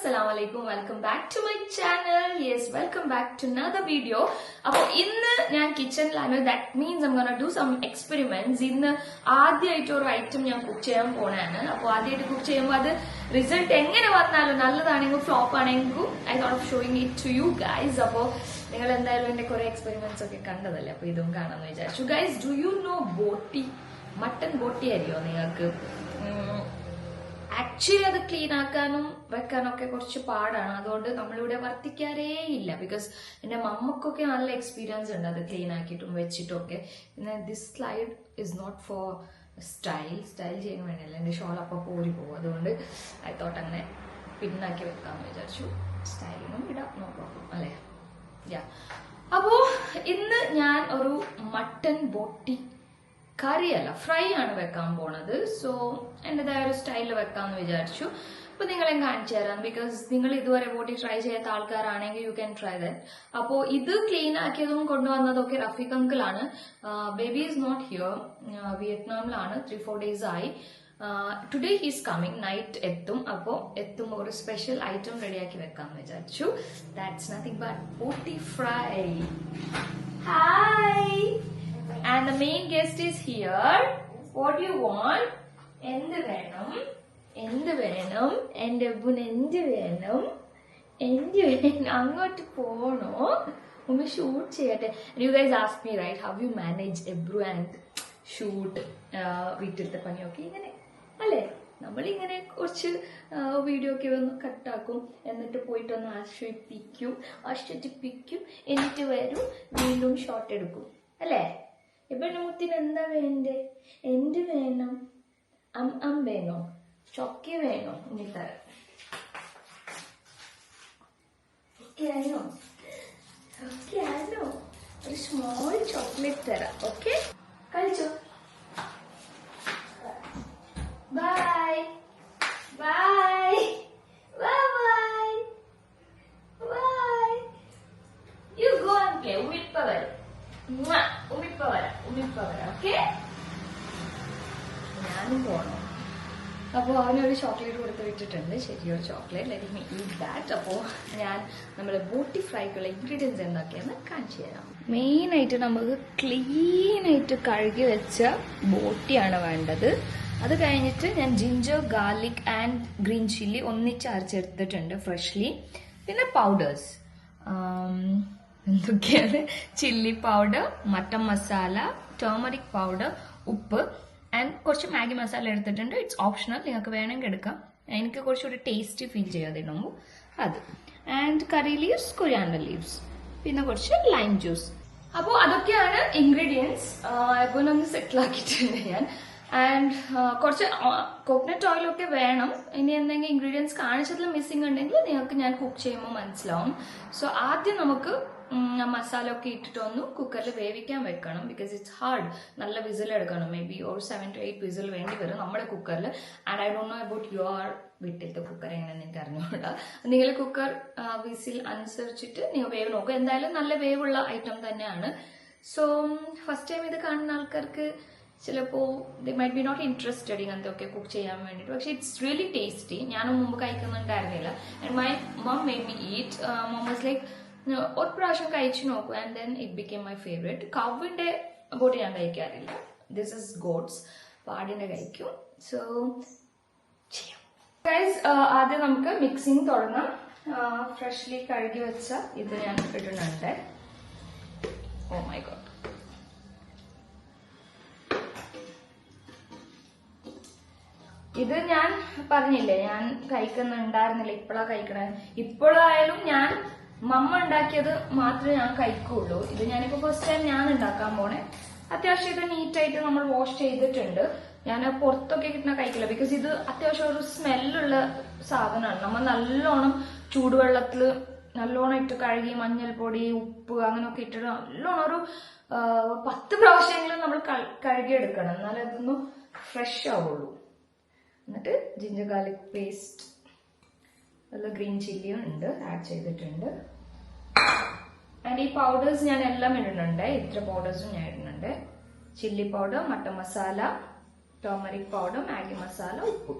Assalamualaikum. Welcome back to my channel. Yes, welcome back to another video. Appo innu njan kitchen lanu, that means I'm gonna do some experiments. Innu ആദ്യമായിട്ട് ഒരു item ഞാൻ cook ചെയ്യാൻ പോണാണ്. അപ്പോൾ ആദ്യമായിട്ട് cook ചെയ്യുമ്പോൾ അത് result എങ്ങനെ വന്നാലും നല്ലതാണെങ്കിലും ഫ്ലോപ്പ് ആണെങ്കിലും I thought of showing it to you guys. അപ്പോൾ നിങ്ങൾ എന്തായാലും എന്റെ കുറെ എക്സ്പെരിമെന്റ്സ് ഒക്കെ കണ്ടതല്ലേ, അപ്പോൾ ഇതും കാണാമെന്ന് വിചാരിച്ചു. Guys, do you know ബോട്ടി? മട്ടൻ ബോട്ടി അറിയോ നിങ്ങൾക്ക്? ആക്ച്വലി അത് ക്ലീൻ ആക്കാനും വെക്കാനൊക്കെ കുറച്ച് പാടാണ്. അതുകൊണ്ട് നമ്മളിവിടെ വർത്തിക്കാറേ ഇല്ല. ബിക്കോസ് എന്റെ മമ്മക്കൊക്കെ നല്ല എക്സ്പീരിയൻസ് ഉണ്ട് അത് ക്ലീൻ ആക്കിയിട്ടും വെച്ചിട്ടും ഒക്കെ. പിന്നെ this slide is not for style ചെയ്യാൻ വേണ്ടിയല്ല, എന്റെ ഷോൾ അപ്പോൾ പോരി പോകും. അതുകൊണ്ട് ഐ തോട്ട് അങ്ങനെ പിന്നാക്കി വെക്കാമെന്ന് വിചാരിച്ചു. സ്റ്റൈലിനും ഇടാം, നോ പ്രോബ്ലം അല്ലേ. യാ, അപ്പോ ഇന്ന് ഞാൻ ഒരു മട്ടൻ ബോട്ടി കറി അല്ല, ഫ്രൈ ആണ് വെക്കാൻ പോണത്. സോ എന്റേതായ ഒരു സ്റ്റൈലിൽ വെക്കാന്ന് വിചാരിച്ചു. അപ്പൊ നിങ്ങളെ കാണിച്ചു തരാം. ബിക്കോസ് നിങ്ങൾ ഇതുവരെ ബോട്ടി ട്രൈ ചെയ്യാത്ത ആൾക്കാരാണെങ്കിൽ യു ക്യാൻ ട്രൈ ദാറ്റ്. അപ്പോ ഇത് ക്ലീൻ ആക്കിയതും കൊണ്ടുവന്നതൊക്കെ റഫീഖ് അങ്കിൾ ആണ്. ബേബി ഈസ് നോട്ട് ഹിയർ, വിയറ്റ്നാമിലാണ്. 3-4 days ആയി. ടുഡേ ഹീസ് കമ്മിങ്, നൈറ്റ് എത്തും. അപ്പോ എത്തുമ്പോൾ ഒരു സ്പെഷ്യൽ ഐറ്റം റെഡിയാക്കി വെക്കാന്ന് വിചാരിച്ചു. That's nothing but boti fry. Hi, and the main guest is here. What do you want? എന്ത് വേണം? എന്റെ അബ്ബുന് എന്ത് വേണം? അങ്ങോട്ട് പോണോ? ഒന്ന് ഷൂട്ട് ചെയ്യട്ടെ. You guys ask me, right, how you manage Ebru and shoot വീട്ടിലത്തെ പണിയൊക്കെ ഇങ്ങനെ അല്ലേ? നമ്മളിങ്ങനെ കുറച്ച് വീഡിയോ ഒക്കെ ഒന്ന് കട്ടാക്കും, എന്നിട്ട് പോയിട്ടൊന്ന് ആശ്വസിപ്പിക്കും, എന്നിട്ട് വരും, വീണ്ടും ഷോട്ട് എടുക്കും അല്ലേ? ഇവിടെ മുത്തിന് എന്താ വേണ്ടേ? എന്ത് വേണം? വേണോ? ചൊക്ക വേണോ? ഇനി തരാം. ഓക്കെ ആണോ? ഒരു സ്മോൾ ചോക്ലേറ്റ് തരാം. ഓക്കെ, കഴിച്ചോ. Bye bye bye bye. You go and play. ഉമ്മിപ്പ വരും. ഓക്കെ, ഞാനും പോണോ? അപ്പോ അവനൊരു ചോക്ലേറ്റ് കൊടുത്ത് വിട്ടിട്ടുണ്ട്, ശരിയൊരു chocolate. Let me eat that. അപ്പോ ഞാൻ നമ്മുടെ ബോട്ടി ഫ്രൈക്കുള്ള ഇൻഗ്രീഡിയൻസ് എന്തൊക്കെയാന്ന് കാണിച്ചു തരാം. മെയിനായിട്ട് നമുക്ക് ക്ലീൻ ആയിട്ട് കഴുകി വെച്ച ബോട്ടിയാണ് വേണ്ടത്. അത് കഴിഞ്ഞിട്ട് ഞാൻ ginger, garlic and green chilli ഒന്നിച്ച് അരച്ചെടുത്തിട്ടുണ്ട് ഫ്രഷ്ലി. പിന്നെ പൗഡേഴ്സ് എന്തൊക്കെയാണ്? Chilli powder, mutton masala, turmeric powder, ഉപ്പ് ആൻഡ് കുറച്ച് മാഗി മസാല എടുത്തിട്ടുണ്ട്. ഇറ്റ്സ് ഓപ്ഷണൽ, നിങ്ങൾക്ക് വേണമെങ്കിൽ എടുക്കാം. എനിക്ക് കുറച്ചുകൂടി ടേസ്റ്റി ഫീൽ ചെയ്യാതിടുമ്പോൾ അത്. And curry leaves, coriander leaves, പിന്നെ കുറച്ച് ലൈം ജ്യൂസ്. അപ്പോൾ അതൊക്കെയാണ് ഇൻഗ്രീഡിയൻസ്. ഇപ്പോൾ ഒന്ന് സെറ്റിൽ ആക്കിയിട്ടുണ്ട് ഞാൻ. ആൻഡ് കുറച്ച് കോക്കനട്ട് ഓയിലൊക്കെ വേണം. ഇനി എന്തെങ്കിലും ഇൻഗ്രീഡിയൻസ് കാണിച്ചതിൽ മിസ്സിംഗ് ഉണ്ടെങ്കിൽ നിങ്ങൾക്ക് ഞാൻ കുക്ക് ചെയ്യുമ്പോൾ മനസ്സിലാവും. സോ ആദ്യം നമുക്ക് മസാല ഒക്കെ ഇട്ടിട്ടൊന്ന് കുക്കറിൽ വേവിക്കാൻ വെക്കണം. Because it's hard. നല്ല വിസിൽ എടുക്കണം. മേ ബി ഒരു 7 to 8 വിസിൽ വേണ്ടി വരും നമ്മുടെ കുക്കറിൽ. And I don't know about your വീട്ടിലത്തെ കുക്കർ എങ്ങനെയാണെന്ന് എനിക്ക് അറിഞ്ഞുകൂടാ. നിങ്ങൾ കുക്കർ വിസിൽ അനുസരിച്ചിട്ട് നിങ്ങൾ വേവ് നോക്കുക. എന്തായാലും നല്ല വേവുള്ള ഐറ്റം തന്നെയാണ്. സോ ഫസ്റ്റ് ടൈം ഇത് കാണുന്ന ആൾക്കാർക്ക് ചിലപ്പോൾ they might be not interested ഇങ്ങനത്തെ ഒക്കെ കുക്ക് ചെയ്യാൻ വേണ്ടിയിട്ട്. പക്ഷെ ഇറ്റ്സ് റിയലി ടേസ്റ്റി. ഞാനും മുമ്പ് കഴിക്കുന്നുണ്ടായിരുന്നില്ല. And my mum made me eat. Mum was like ഒരു പ്രാവശ്യം കഴിച്ചു നോക്കൂ and then it became my favourite. കവിന്റെ ബോട്ടി ഞാൻ കഴിക്കാറില്ല. This is God's. പാടിന്റെ കഴിക്കും. സോ ചെയ്യാം ഗൈസ്. ആദ്യം നമുക്ക് മിക്സിങ് തുടങ്ങാം. ഫ്രഷ്ലി കഴുകി വെച്ച ഇത് ഞാൻ ഇടുന്നുണ്ട്. Oh my God. ഇത് ഞാൻ പറഞ്ഞില്ലേ, ഞാൻ കഴിക്കുന്നുണ്ടായിരുന്നില്ല. ഇപ്പോഴാണ് കഴിക്കണേ. ഇപ്പോഴായാലും ഞാൻ മമ്മ ഉണ്ടാക്കിയത് മാത്രമേ ഞാൻ കഴിക്കുള്ളൂ. ഇത് ഞാനിപ്പോ ഫസ്റ്റ് ടൈം ഞാൻ ഉണ്ടാക്കാൻ പോണേ. അത്യാവശ്യം ഇത് നീറ്റായിട്ട് നമ്മൾ വാഷ് ചെയ്തിട്ടുണ്ട്. ഞാൻ പുറത്തൊക്കെ കിട്ടുന്ന കഴിക്കില്ല. ബിക്കോസ് ഇത് അത്യാവശ്യം ഒരു സ്മെല്ലുള്ള സാധനമാണ്. നമ്മൾ നല്ലോണം ചൂടുവെള്ളത്തിൽ നല്ലോണം ഇട്ട് കഴുകി മഞ്ഞൾപ്പൊടി, ഉപ്പ് അങ്ങനെയൊക്കെ ഇട്ടിട്ട് നല്ലോണം ഒരു 10 പ്രാവശ്യമെങ്കിലും നമ്മൾ കഴുകിയെടുക്കണം. എന്നാലേ അതൊന്ന് ഫ്രഷ് ആവുള്ളൂ. എന്നിട്ട് ജിഞ്ചർ ഗാർലിക് പേസ്റ്റ്, നല്ല ഗ്രീൻ ചില്ലിയും ഉണ്ട്, ആഡ് ചെയ്തിട്ടുണ്ട്. ആൻഡ് ഈ പൗഡേഴ്സ് ഞാൻ എല്ലാം ഇടുന്നുണ്ട്. ഇത്ര പൗഡേഴ്സും ഞാൻ ഇടുന്നുണ്ട്. Chilli powder, mutton masala, turmeric powder, Maggi masala, ഉപ്പ്.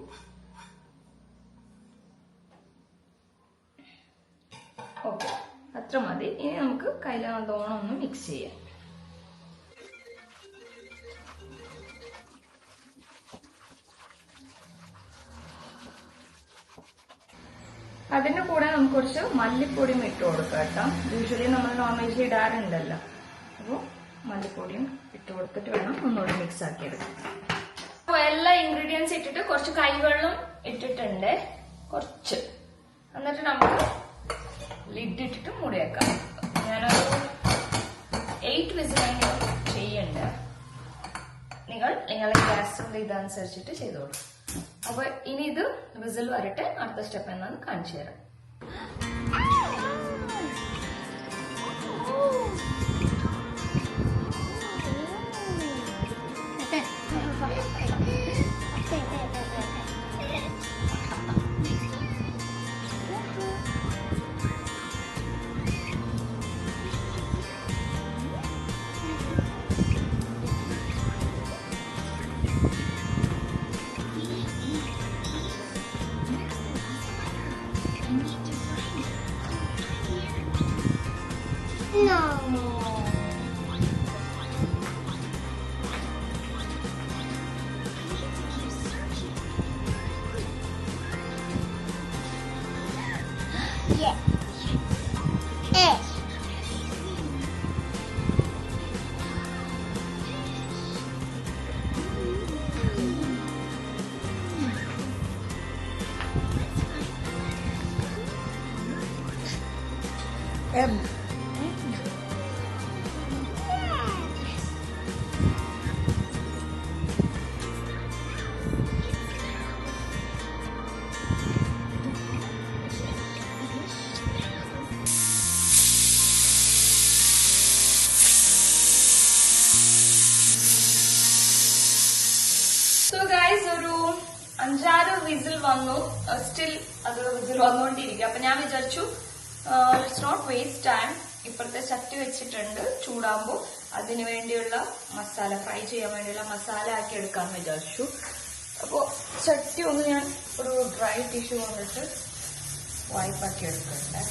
ഓക്കെ, അത്ര മതി. ഇനി നമുക്ക് കയ്യിൽ നല്ലോണം ഒന്ന് മിക്സ് ചെയ്യാം. അതിന്റെ കൂടെ നമുക്ക് കുറച്ച് മല്ലിപ്പൊടിയും ഇട്ട് കൊടുക്കാം കേട്ടോ. യൂഷ്വലി നമ്മൾ നോൺ വെജിൽ ഇടാറുണ്ടല്ലോ. അപ്പോൾ മല്ലിപ്പൊടിയും ഇട്ട് കൊടുത്തിട്ട് വേണം ഒന്നുകൂടി മിക്സ് ആക്കി എടുക്കാം. അപ്പോൾ എല്ലാ ഇൻഗ്രീഡിയൻസ് ഇട്ടിട്ട് കുറച്ച് കൈവെള്ളം ഇട്ടിട്ടുണ്ട് കുറച്ച്. എന്നിട്ട് നമുക്ക് ലിഡ് ഇട്ടിട്ട് മൂടി വെക്കാം. ഞാനൊരു 8 വിസിലെങ്കിലും ചെയ്യണ്ട. നിങ്ങളുടെ ഗ്യാസിന്റെ ഇതനുസരിച്ചിട്ട് ചെയ്തോളൂ. അപ്പൊ ഇനി ഇത് വിസിൽ വരട്ടെ. അടുത്ത സ്റ്റെപ്പ് എന്നാന്ന് കാണിച്ചു തരാം. സോ ഗൈസ്, ഒരു 5-6 വിസിൽ വന്നു. സ്റ്റിൽ അത് വിസിൽ വന്നുകൊണ്ടിരിക്കുക. അപ്പൊ ഞാൻ വിചാരിച്ചു ലെറ്റ്സ് നോട്ട് വേസ്റ്റ് ടൈം. ഇപ്പോഴത്തെ ചട്ടി വെച്ചിട്ടുണ്ട്. ചൂടാകുമ്പോൾ അതിന് വേണ്ടിയുള്ള മസാല, ഫ്രൈ ചെയ്യാൻ വേണ്ടിയുള്ള മസാല ആക്കി എടുക്കാമെന്ന് വിചാരിച്ചു. അപ്പോൾ ചട്ടി ഒന്ന് ഞാൻ ഒരു ഡ്രൈ ടിഷ്യൂ കൊണ്ടിട്ട് വൈപ്പാക്കി എടുക്കണ്ടേ.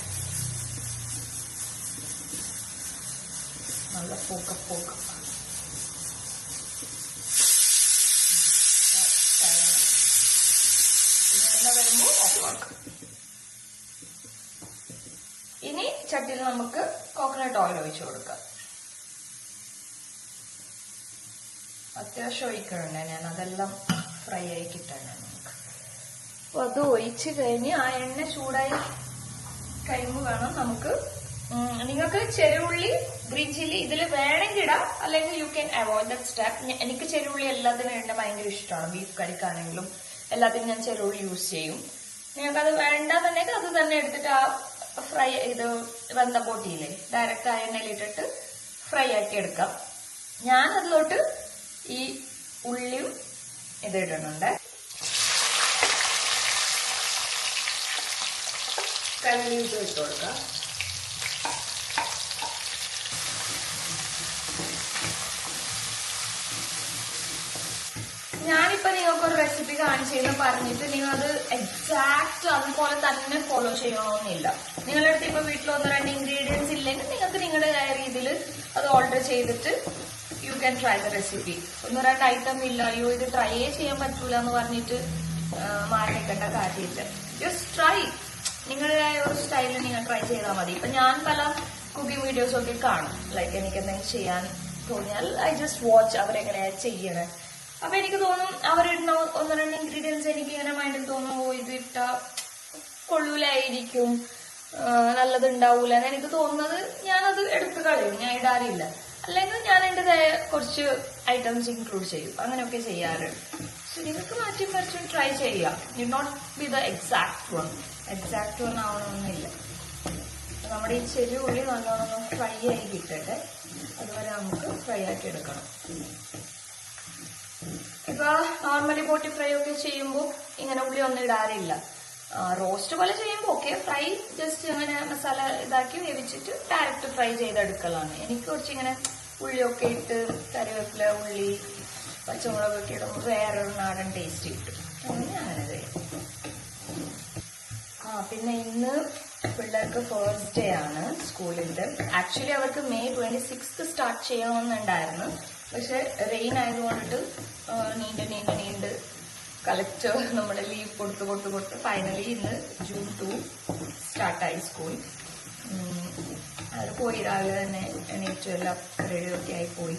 നല്ല പോക്ക വരുമ്പോ ഓഫാക്കാം. ഇനി ചട്ടിയിൽ നമുക്ക് കോക്കനട്ട് ഓയിൽ ഒഴിച്ചു കൊടുക്കാം. അത്യാവശ്യം ഒഴിക്കണേ, ഞാൻ അതെല്ലാം ഫ്രൈ ആയി കിട്ടണം നമുക്ക്. അപ്പൊ അത് ഒഴിച്ച് കഴിഞ്ഞ് ആ എണ്ണ ചൂടായി കഴിയുമ്പോൾ വേണം നമുക്ക്, നിങ്ങൾക്ക് ചെറുള്ളി, ഗ്രീൻ ചില്ലി ഇതിൽ വേണമെങ്കിൽ ഇടാം, അല്ലെങ്കിൽ you can avoid that step. എനിക്ക് ചെറുള്ളി എല്ലാത്തിനും ഇടേണ്ട ഭയങ്കര ഇഷ്ടമാണ്. ബീഫ് കറിക്കാണെങ്കിലും എല്ലാത്തിനും ഞാൻ ചെറുള്ളി യൂസ് ചെയ്യും. നിങ്ങൾക്കത് വേണ്ടെന്നുണ്ടെങ്കിൽ അത് തന്നെ എടുത്തിട്ട് ആ ഫ്രൈ ഇത് വെന്ത പൊട്ടിയില്ലേ ഡയറക്റ്റ് ആ എണ്ണയിലിട്ടിട്ട് ഫ്രൈ ആക്കി എടുക്കാം. ഞാൻ അതിലോട്ട് ഈ ഉള്ളിയും ഇത് ഇടുന്നുണ്ട്. കറിവേപ്പില ഇട്ട് കൊടുക്കാം. ഞാനിപ്പോ നിങ്ങൾക്കൊരു റെസിപ്പി കാണിച്ചെന്ന് പറഞ്ഞിട്ട് നിങ്ങൾ അത് എക്സാക്ട് അതുപോലെ തന്നെ ഫോളോ ചെയ്യണമെന്നില്ല. നിങ്ങളുടെ അടുത്ത് ഇപ്പൊ വീട്ടിൽ 1-2 ഇൻഗ്രീഡിയൻസ് ഇല്ലെങ്കിൽ നിങ്ങൾക്ക് നിങ്ങളുടേതായ രീതിയിൽ അത് ഓൾട്ടർ ചെയ്തിട്ട് you can try the recipe. 1-2 item ഇല്ല, അയ്യോ ഇത് ട്രൈ ചെയ്യാൻ പറ്റൂല എന്ന് പറഞ്ഞിട്ട് മാറി നിൽക്കേണ്ട കാര്യമില്ല. Just try. നിങ്ങളുടേതായ ഒരു സ്റ്റൈലിൽ നിങ്ങൾ ട്രൈ ചെയ്താൽ മതി. ഇപ്പൊ ഞാൻ പല കുക്കിംഗ് വീഡിയോസും ഒക്കെ കാണും. ലൈക്ക് എനിക്ക് എന്തെങ്കിലും ചെയ്യാൻ തോന്നിയാൽ ഐ ജസ്റ്റ് വാച്ച് അവരെങ്ങനെയാ ചെയ്യണേ. അപ്പൊ എനിക്ക് തോന്നും അവരിടുന്ന 1-2 ഇൻഗ്രീഡിയൻസ് എനിക്ക് ഇങ്ങനെ മൈൻഡിൽ തോന്നും, ഓ ഇത് ഇട്ട കൊള്ളൂലായിരിക്കും, നല്ലതുണ്ടാവൂല എന്ന് എനിക്ക് തോന്നുന്നത് ഞാനത് എടുത്തു കളയും, ഞാൻ ഇടാറില്ല. അല്ലെങ്കിൽ ഞാൻ എന്റേതായ കുറച്ച് ഐറ്റംസ് ഇൻക്ലൂഡ് ചെയ്യും. അങ്ങനെയൊക്കെ ചെയ്യാറ്. സോ നിങ്ങൾക്ക് മാറ്റി മറിച്ചും ട്രൈ ചെയ്യാം. You not be the exact one ആവണമെന്നില്ല. നമ്മുടെ ഈ ചെറിയ ഉള്ളി നല്ലോണം ഫ്രൈ ആയി കിട്ടട്ടെ. അതുവരെ നമുക്ക് ഫ്രൈ ആക്കി എടുക്കണം. ഇപ്പൊ നോർമലി ബോട്ടി ഫ്രൈ ഒക്കെ ചെയ്യുമ്പോൾ ഇങ്ങനെ ഉള്ളി ഒന്നും ഇടാറില്ല. റോസ്റ്റ് പോലെ ചെയ്യുമ്പോൾ ഓക്കെ, ഫ്രൈ ജസ്റ്റ് അങ്ങനെ മസാല ഇതാക്കി വേവിച്ചിട്ട് ഡയറക്റ്റ് ഫ്രൈ ചെയ്തെടുക്കലാണ്. എനിക്ക് കുറച്ചിങ്ങനെ ഉള്ളിയൊക്കെ ഇട്ട് കറിവേപ്പില, ഉള്ളി, പച്ചമുളകൊക്കെ ഇടുമ്പോൾ വേറൊരു നാടൻ ടേസ്റ്റ് കിട്ടും. അങ്ങനെ ചെയ്യും. പിന്നെ ഇന്ന് പിള്ളേർക്ക് ഫസ്റ്റ് ഡേ ആണ് സ്കൂളിന്റെ. ആക്ച്വലി അവർക്ക് May 26 സ്റ്റാർട്ട് ചെയ്യണമെന്നുണ്ടായിരുന്നു. പക്ഷെ റെയിൻ ആയതുകൊണ്ടിട്ട് നീണ്ട് കളക്ടർ നമ്മുടെ ലീവ് കൊടുത്ത് ഫൈനലി ഇന്ന് June 2 സ്റ്റാർട്ടായി സ്കൂൾ. അത് പോയി രാവിലെ തന്നെ എണീറ്റ് എല്ലാം റെഡിയൊക്കെ ആയി പോയി.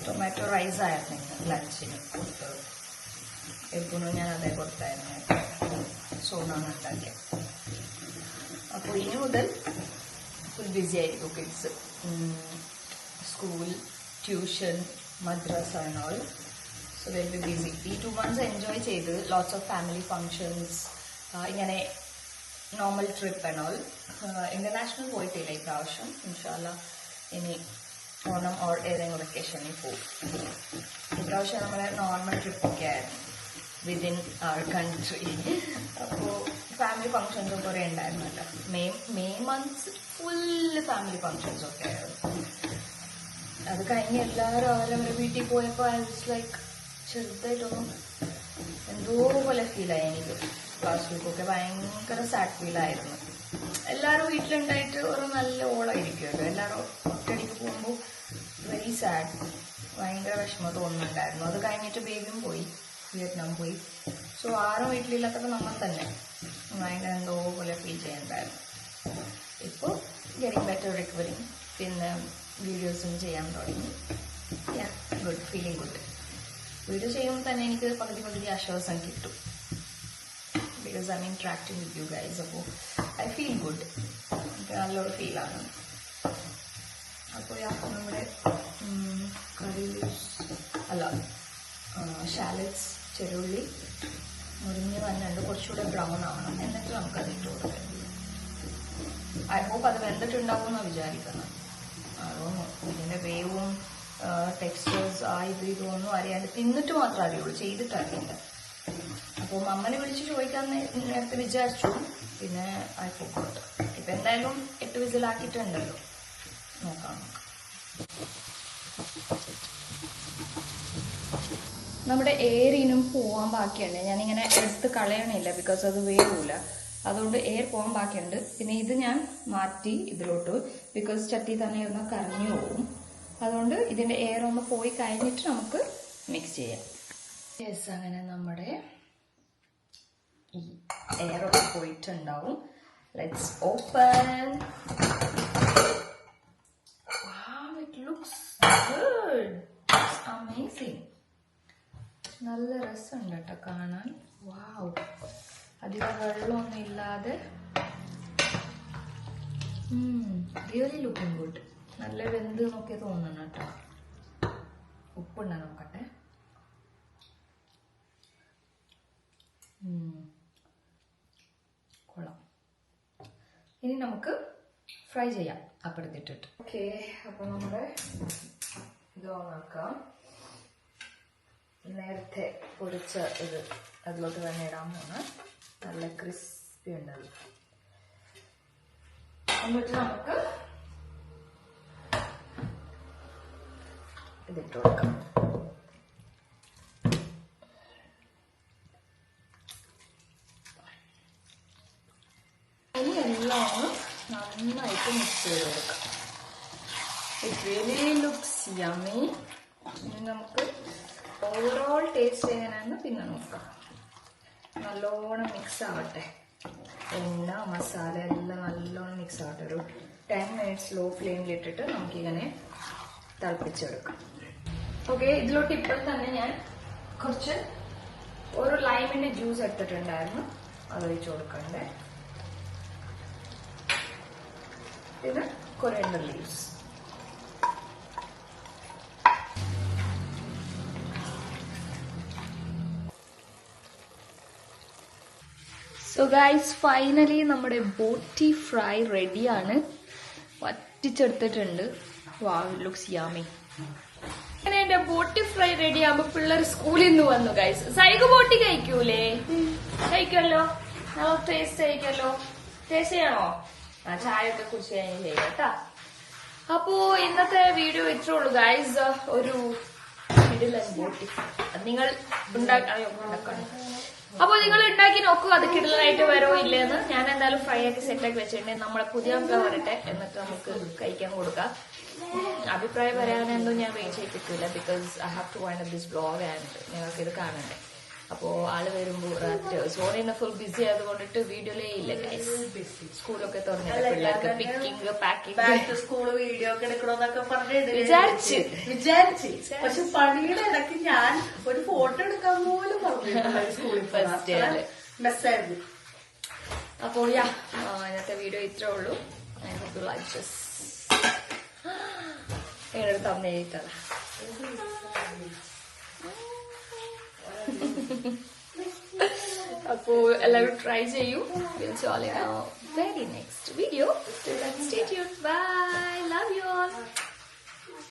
ടൊമാറ്റോ റൈസ് ആയിരുന്നു ഇന്ന് ലഞ്ചിന് കൊടുത്തത്. എപ്പോഴും ഞാൻ അതേ കൊടുത്തായിരുന്നു. സോണാണ് ഉണ്ടാക്കിയത്. അപ്പോൾ ഇനി മുതൽ ഫുൾ ബിസി ആയിരിക്കും kids. School, tuition, madrasa and all. So will be BC. ഈ 2 months എൻജോയ് ചെയ്ത് ലോട്ട്സ് ഓഫ് ഫാമിലി ഫങ്ഷൻസ്, ഇങ്ങനെ normal trip and all. International പോയിട്ടില്ല ഇപ്രാവശ്യം. ഇൻഷാല്ല ഇനി ഓണം ഓർ ഏതെങ്കിലും വെക്കേഷനിൽ പോകും. ഇപ്രാവശ്യം നമ്മുടെ നോർമൽ ട്രിപ്പൊക്കെ ആയിരുന്നു വിതിൻ അവർ കൺട്രി. അപ്പോൾ ഫാമിലി ഫങ്ഷൻസ് കുറേ ഉണ്ടായിരുന്നല്ലോ. May months full family functions ഒക്കെ ആയിരുന്നു. അത് കഴിഞ്ഞ് എല്ലാവരും അവരവരുടെ വീട്ടിൽ പോയപ്പോൾ ഐ വാസ് ലൈക്ക് ചെറുതായിട്ടൊന്നും എന്തോ പോലെ ഫീലായി എനിക്ക്. ക്ലാസ് വീക്കൊക്കെ ഭയങ്കര സാഡ് ഫീലായിരുന്നു. എല്ലാവരും വീട്ടിലുണ്ടായിട്ട് ഒരു നല്ല ഓളായിരിക്കുമല്ലോ. എല്ലാവരും ഒറ്റയടിക്ക് പോകുമ്പോൾ വെരി സാഡ്, ഭയങ്കര വിഷമം തോന്നുന്നുണ്ടായിരുന്നു. അത് കഴിഞ്ഞിട്ട് ബേബിയും പോയി, വിയറ്റ്നാം പോയി. സോ ആരും വീട്ടിലില്ലാത്തപ്പോൾ നമ്മൾ തന്നെ ഭയങ്കര എന്തോ പോലെ ഫീൽ ചെയ്യുന്നുണ്ടായിരുന്നു. ഇപ്പോൾ ഗെറ്റിംഗ് ബെറ്റർ, റിക്കവറിങ്. പിന്നെ വീഡിയോസും ചെയ്യാൻ തുടങ്ങി. Good, feeling good. വീഡിയോ ചെയ്യുമ്പോൾ തന്നെ എനിക്ക് പകുതി ആശ്വാസം കിട്ടും. Because I M interacting with you guys. അപ്പോൾ ഐ ഫീൽ ഗുഡ്. എനിക്ക് നല്ലൊരു ഫീലാണ്. അപ്പോൾ നമ്മുടെ കറി അല്ല ഷാലറ്റ്സ്, ചെറുള്ളി മുരിഞ്ഞ് വന്നിട്ട് കുറച്ചുകൂടെ ബ്രൗൺ ആവണം. എന്നിട്ട് നമുക്കത് ഇട്ട് കൊടുക്കാം. ഐ ഹോപ്പ് അത് വെന്തിട്ടുണ്ടാവുമെന്ന് വിചാരിക്കണം. അതൊന്നും ഇതിൻ്റെ വേവും ടെക്സ്റ്റേഴ്സ് ഇതൊന്നും അറിയാണ്ട് തിന്നിട്ട് മാത്രം അറിയുള്ളൂ, ചെയ്തിട്ട് അറിയില്ല. അപ്പോൾ അമ്മനെ വിളിച്ച് ചോദിക്കാൻ നേരത്തെ വിചാരിച്ചു. പിന്നെ ഐ ഫോർഗോട്ട്. ഇപ്പം എന്തായാലും 8 വിസിലാക്കിയിട്ടുണ്ടല്ലോ. നോക്കാം. നമ്മുടെ എയറിനും പോവാൻ ബാക്കിയുണ്ട്. ഞാനിങ്ങനെ എടുത്ത് കളയണില്ല, ബിക്കോസ് അത് വേവില്ല. അതുകൊണ്ട് എയർ പോകാൻ ബാക്കിയുണ്ട്. പിന്നെ ഇത് ഞാൻ മാറ്റി ഇതിലോട്ട്, ബിക്കോസ് ചട്ടി തന്നെ ഒന്ന് കരഞ്ഞു പോകും. അതുകൊണ്ട് ഇതിൻ്റെ എയർ ഒന്ന് പോയി കഴിഞ്ഞിട്ട് നമുക്ക് മിക്സ് ചെയ്യാം. യെസ്, അങ്ങനെ നമ്മുടെ ഈ എയറൊക്കെ പോയിട്ടുണ്ടാവും. Let's open. Wow, it looks good. It's amazing. നല്ല രസമുണ്ട് കേട്ടോ കാണാൻ. വാവ്, അധികം വെള്ളമൊന്നും ഇല്ലാതെ റിയലി ലുക്കിംഗ് ഗുഡ്. നല്ല വെന്ത് നോക്കിയാൽ തോന്നണം കേട്ടോ. ഉപ്പുണ്ടോ നോക്കട്ടെ. കൊള്ളാം. ഇനി നമുക്ക് ഫ്രൈ ചെയ്യാം അപ്പുറത്തിട്ടിട്ട്. ഓക്കെ, അപ്പോൾ നമ്മുടെ ഇത് ഓണാക്കാം. നേരത്തെ പൊടിച്ച ഇത് അതിലോട്ട് തന്നെ ഇടാൻ പോണ്. നല്ല ക്രിസ്പി ഉണ്ടത്. എന്നിട്ട് നമുക്ക് ഇതിട്ട് കൊടുക്കാം. ഇനി എല്ലാം നന്നായിട്ട് മിക്സ് ചെയ്ത് കൊടുക്കാം. It really looks yummy. ഇനി നമുക്ക് ഓവറോൾ ടേസ്റ്റ് എങ്ങനെയാണെന്ന് പിന്നെ നോക്കാം. നല്ലോണം മിക്സ് ആവട്ടെ. എണ്ണ, മസാല എല്ലാം നല്ലോണം മിക്സ് ആവട്ടെ. ഒരു 10 minutes ലോ ഫ്ലെയിമിലിട്ടിട്ട് നമുക്കിങ്ങനെ തിളപ്പിച്ചെടുക്കാം. ഓക്കെ, ഇതിലോട്ട് ഇപ്പോൾ തന്നെ ഞാൻ കുറച്ച് ഒരു ലൈമിൻ്റെ ജ്യൂസ് എടുത്തിട്ടുണ്ടായിരുന്നു, അത് ഒഴിച്ച് കൊടുക്കണ്ടേ. പിന്നെ coriander leaves. So guys, finally നമ്മുടെ ബോട്ടി ഫ്രൈ റെഡിയാണ്. വറ്റിച്ചെടുത്തിട്ടുണ്ട്. വാവ്, ഇറ്റ് ലുക്സ് യമ്മി. അങ്ങനെ എന്റെ ബോട്ടി ഫ്രൈ റെഡി ആകുമ്പോ പിള്ളേർ സ്കൂളിൽ നിന്ന് വന്നു ഗൈസ്. സൈക്ക് ബോട്ടി കഴിക്കൂലേ? കഴിക്കുമല്ലോ. നല്ല ടേസ്റ്റ് കഴിക്കല്ലോ. ടേസ്റ്റ് ചെയ്യണോ? ചായ ഒക്കെ കുറിച്ച് ഞാൻ ചെയ്യാം കേട്ടാ. അപ്പോ ഇന്നത്തെ വീഡിയോ ഇത്രേ ഉള്ളൂ ഗൈസ്. ഒരു ബോട്ടി നിങ്ങൾ ഉണ്ടാക്കണം. അപ്പോൾ നിങ്ങൾ ഉണ്ടാക്കി നോക്കൂ, അത് കിടലായിട്ട് വരുമോ ഇല്ലെന്ന്. ഞാൻ എന്തായാലും ഫ്രൈ ആക്കി സെറ്റാക്കി വെച്ചിട്ടുണ്ടെങ്കിൽ നമ്മളെ പുതിയ വരട്ടെ, എന്നിട്ട് നമുക്ക് കഴിക്കാൻ കൊടുക്കാം. അഭിപ്രായം പറയാനൊന്നും ഞാൻ വെയിറ്റ് ചെയ്യിപ്പിക്കില്ല, because I have to wind up this vlog and നിങ്ങൾക്ക് ഇത് കാണണ്ടേ. അപ്പോൾ ആള് വരുമ്പോൾ സോണി ഇന്ന് ഫുൾ ബിസി ആയതുകൊണ്ടിട്ട് വീഡിയോയിലേ ഇല്ല ഗൈസ്. സ്കൂളൊക്കെ തുറന്നില്ല, പിള്ളേർക്ക് പിക്കിങ് പാക്കിങ് സ്കൂൾ വീഡിയോ ഒക്കെ എടുക്കണമെന്നൊക്കെ പറഞ്ഞിട്ട് വിചാരിച്ച് പക്ഷെ പണിയുടെ ഇടയ്ക്ക് ഞാൻ ഒരു ഫോട്ടോ എടുക്കാൻ പോലും പറഞ്ഞു സ്കൂളിൽ മെസ്സായിരുന്നു. അപ്പോൾ ഇന്നത്തെ വീഡിയോ ഇത്രേ ഉള്ളൂ. I hope you like this. എന്നോട് തന്നേറ്റതാ. അപ്പോൾ എല്ലാവരും ട്രൈ ചെയ്യൂ. We'll see you all in our very next video. Till then, stay tuned. Bye. Love you all.